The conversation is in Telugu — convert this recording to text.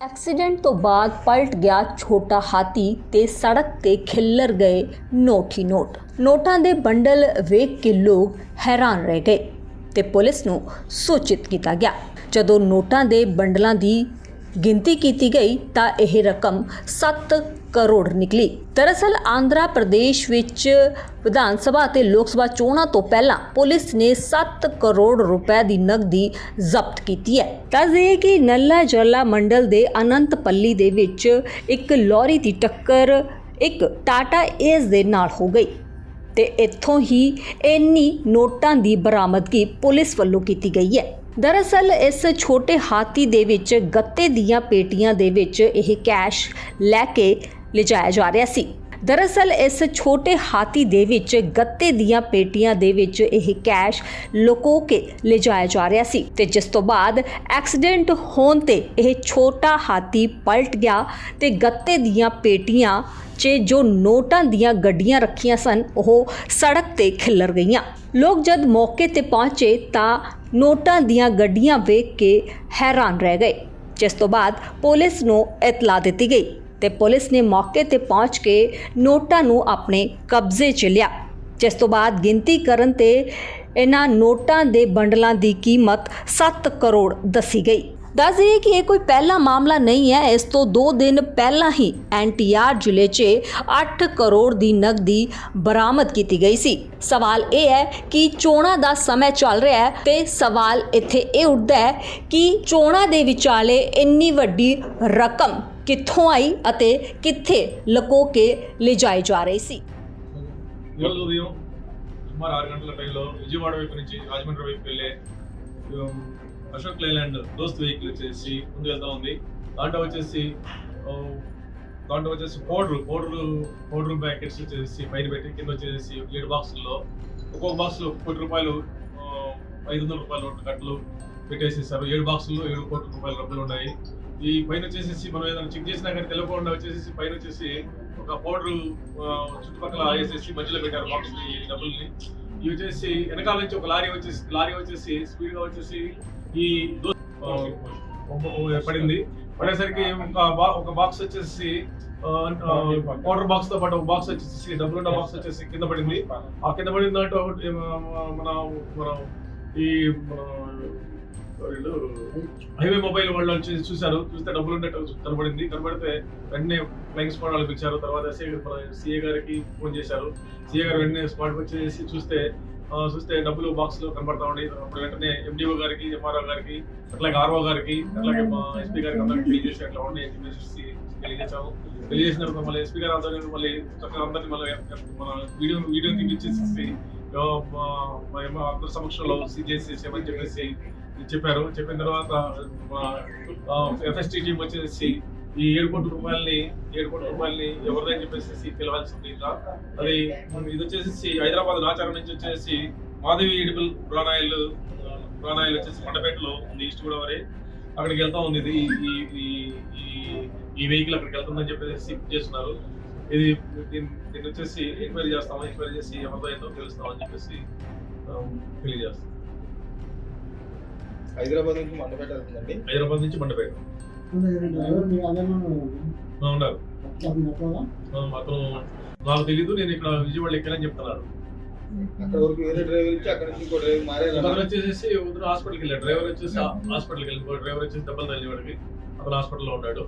एक्सीडेंट तो बाद पलट गया छोटा हाथी ते सड़क ते खिल्लर गए नोट ही नोट। नोटां दे बंडल वेख के लोग हैरान रह गए ते पुलिस नूं सूचित किया गया। जदों नोटां दे बंडलां दी गिनती की गई तां यह रकम 7 करोड़ निकली। दरअसल आंध्रा प्रदेश विच विधान सभा ते लोक सभा चोणां तो पहला पुलिस ने 7 करोड़ रुपए की नकदी जब्त की है। दस दईए कि नल्ला जल्ला मंडल दे अनंतपल्ली दे विच एक लॉरी की टक्कर एक टाटा एस दे नाल हो गई ते इत्थों ही इन्नी नोटां की बरामदगी पुलिस वल्लों की गई है। दरअसल इस छोटे हाथी दे विच गत्ते दियां पेटियां दे विच यह कैश लैके ले जाया जा रहा सी। दरअसल इस छोटे हाथी दे विच गत्ते दियां पेटियां दे विच यह कैश लुको के ले जाया जा रहा सी ते जिस तो बाद एक्सीडेंट होने ते यह छोटा हाथी पलट गया ते गत्ते दियां पेटियां च जो नोटां दियां गड्डियां रखियां सन वह सड़क ते खिल्लर गईयां। लोग जब मौके ते पहुंचे तां नोटां दियां गड्डियां वेख के हैरान रह गए, जिस तो बाद पुलिस नूं इतला दी गई ते पुलिस ने मौके ते पहुंच के नोटां नूं अपने कब्जे च लिया, जिस तो बाद गिनती करन ते इन्हां नोटां दे बंडलां दी कीमत 7 करोड़ दसी गई। दस दईए कि यह कोई पहला मामला नहीं है। इस तो 2 दिन पहला ही NTR जिले च 8 करोड़ की नकदी बरामद की गई सी। सवाल यह है कि चोणां दा समय चल रहा है ते सवाल इत्थे ये उठदा है कि चोणां दे विचाले इन्नी वड्डी रकम कित्थों आई अते कित्थे लको के ले जाए जा रही सी। సుమారు 6 గంటల టైంలో విజయవాడ వైపు నుంచి రాజమండ్రి వైపు వెళ్ళే అశోక్ లేలాండ్ దోస్త్ వెహికల్ వచ్చేసి ముందు వెళ్తా ఉంది. దాంట్లో వచ్చేసి పౌడర్ ప్యాకెట్స్ వచ్చేసి పైన పెట్టి కింద వచ్చేసి 7 బాక్సుల్లో ఒక్కొక్క బాక్స్లో ₹1 ₹500 నోట్ల కట్టలు పెట్టేసేసారు. 7 బాక్సుల్లో 7 కోట్ల రూపాయల డబ్బులు ఉన్నాయి. ఈ పైన వచ్చేసి మనం ఏదైనా చెక్ చేసినా కానీ తెలియకుండా వచ్చేసి పైన వచ్చేసి ఒక పౌడర్ చుట్టుపక్కల వేసేసి మధ్యలో పెట్టారు బాక్స్ డబ్బుల్ని. ఇవి వచ్చేసి వెనకాల నుంచి ఒక లారీ వచ్చేసి స్పీడ్ గా వచ్చేసి ఈ పడింది. పడేసరికి ఒక బాక్స్ వచ్చేసి పౌడర్ బాక్స్ తో పాటు ఒక బాక్స్ వచ్చేసి డబ్బులున్న బాక్స్ వచ్చేసి కింద పడింది. ఆ కింద పడిన దాంట్లో మన ఈ హైవే మొబైల్ వాళ్ళు వచ్చి చూశారు. చూస్తే డబ్బులు ఉన్నట్టు కనబడితే వెంటనే ఫ్లైయింగ్ స్క్వాడ్ వాళ్ళు పిలిచారు. తర్వాత సిఏ గారికి ఫోన్ చేశారు. సిఏ గారు వెంటనే స్పాట్కి వచ్చేసి చూస్తే డబ్బులు బాక్స్ లో కనబడతా ఉండి అప్పుడు వెంటనే MDO గారికి, MRO గారికి, అట్లాగే RO గారికి, అట్లాగే SP గారికి అందరికి తెలియజేసి అట్లా ఉండి తెలియజేసాము. తెలియజేసిన తర్వాత మళ్ళీ SP గారు అందరూ మళ్ళీ చక్కగా అందరినీ మళ్ళీ మన వీడియో తీపిచ్చేసి అందరి సమక్షంలో చేసేసామని చెప్పేసి చెప్పారు. చెప్పిన తర్వాత FST టీం వచ్చేసి ఈ 7 కోట్ల రూపాయలని ఎవరిదని చెప్పేసి పిలవాల్సింది. అది ఇది వచ్చేసి హైదరాబాద్ నాచారం నుంచి వచ్చేసి మాధవి ఎడిబుల్ ప్రాణాయిల్ వచ్చేసి మండపేటలో ఉంది, ఈస్ట్ గోదావరి. అక్కడికి వెళ్తా ఉంది. ఇది ఈ వెహికల్ అక్కడికి వెళ్తుందని చెప్పేసి చేస్తున్నారు. దీన్ని వచ్చేసి ఎంక్వైరీ చేసి ఎవరితో ఏంటో తెలుస్తామని చెప్పేసి తెలియజేస్తాం. హైదరాబాద్ నుంచి మండపేట ఉన్నారు. అతను నాకు తెలీదు, నేను ఇక్కడ విజయవాడ ఎక్కానని చెప్తున్నాడు. అక్కడ వరకు వేరే డ్రైవర్ ఇచ్చి అక్కడ నుంచి ఇంకో డ్రైవర్ మారారు. వచ్చేసి హాస్పిటల్కి వెళ్ళాడు. డ్రైవర్ వచ్చేసి హాస్పిటల్కి వెళ్ళి డ్రైవర్ వచ్చేసి దెబ్బలు తగిలిన వాడికి అతను హాస్పిటల్లో ఉన్నాడు.